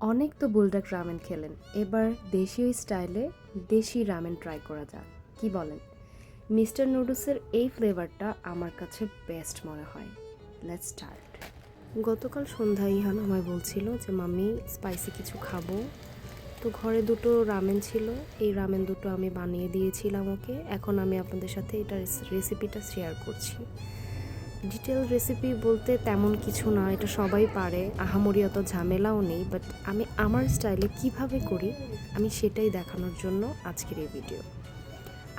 অনেক তো Buldak ramen খেলেন, এবার দেশীয় স্টাইলে দেশি রামেন ট্রাই করা যাক, কি বলেন? মিস্টার নুডলসের এই ফ্লেভারটা আমার কাছে বেস্ট মনে হয়। Let's start. গতকাল সন্ধ্যায় ইহান আমায় বলছিল যে মাম্মি স্পাইসি কিছু খাবো, তো ঘরে দুটো রামেন ছিল, এই রামেন দুটো আমি বানিয়ে দিয়েছিলাম ওকে। এখন আমি আপনাদের সাথে এটার রেসিপিটা শেয়ার করছি। ডিটেল রেসিপি বলতে তেমন কিছু না, এটা সবাই পারে, আহামরি অত ঝামেলাও নেই, বাট আমি আমার স্টাইলে কিভাবে করি আমি সেটাই দেখানোর জন্য আজকের এই ভিডিও।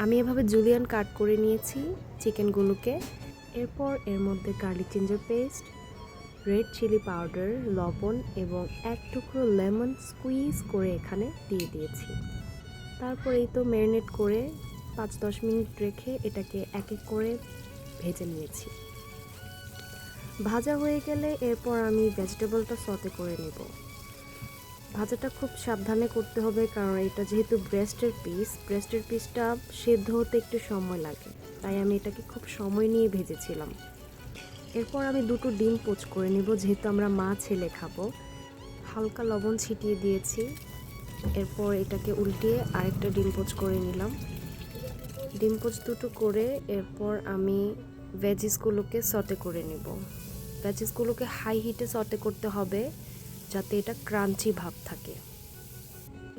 আমি এভাবে জুলিয়ান কাট করে নিয়েছি চিকেনগুলোকে। এরপর এর মধ্যে garlic ginger paste, red chilli powder, লবণ এবং এক টুকরো লেমন স্কুইজ করে এখানে দিয়ে দিয়েছি। তারপর এই তো ম্যারিনেট করে 5-10 মিনিট রেখে এটাকে এক এক করে ভেজে নিয়েছি। ভাজা হয়ে গেলে এরপর আমি ভেজিটেবলটা সতে করে নেব। ভাজাটা খুব সাবধানে করতে হবে, কারণ এটা যেহেতু ব্রেস্টের পিসটা সেদ্ধ হতে একটু সময় লাগে, তাই আমি এটাকে খুব সময় নিয়ে ভেজেছিলাম। এরপর আমি দুটো ডিম পোচ করে নেব, যেহেতু আমরা মা ছেলে খাবো। হালকা লবণ ছিটিয়ে দিয়েছি। এরপর এটাকে উল্টিয়ে আরেকটা ডিম পোচ করে নিলাম। ডিম পোচ দুটো করে এরপর আমি ভেজিসগুলোকে সতে করে নেব। ভেজিসগুলোকে হাই হিটে সতে করতে হবে যাতে এটা ক্রাঞ্চি ভাব থাকে।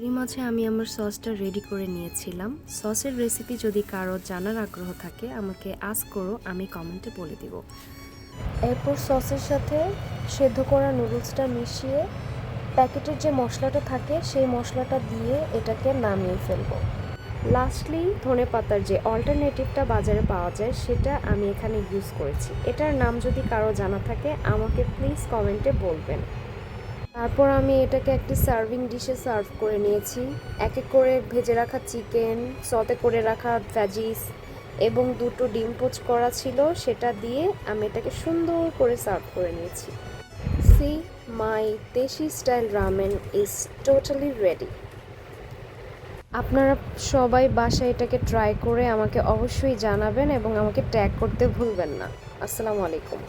এর মাঝে আমি আমার সসটা রেডি করে নিয়েছিলাম। সসের রেসিপি যদি কারো জানার আগ্রহ থাকে আমাকে আস্ক করো, আমি কমেন্টে বলে দিব। এরপর সসের সাথে সেদ্ধ করা নুডলসটা মিশিয়ে প্যাকেটের যে মশলাটা থাকে সেই মশলাটা দিয়ে এটাকে নামিয়ে ফেলবো। লাস্টলি ধনেপাতার যে অল্টারনেটিভটা বাজারে পাওয়া যায় সেটা আমি এখানে ইউজ করেছি। এটার নাম যদি কারো জানা থাকে আমাকে প্লিজ কমেন্টে বলবেন। তারপর আমি এটাকে একটি সার্ভিং ডিশে সার্ভ করে নিয়েছি। এক এক করে ভেজে রাখা চিকেন, সতে করে রাখা ভেজিস এবং দুটো ডিম পোচ করা ছিল সেটা দিয়ে আমি এটাকে সুন্দর করে সার্ভ করে নিয়েছি। সি, মাই দেশি style ramen is totally ready. আপনারা সবাই বাসায় এটাকে ট্রাই করে আমাকে অবশ্যই জানাবেন এবং আমাকে ট্যাগ করতে ভুলবেন না। আসসালামু আলাইকুম।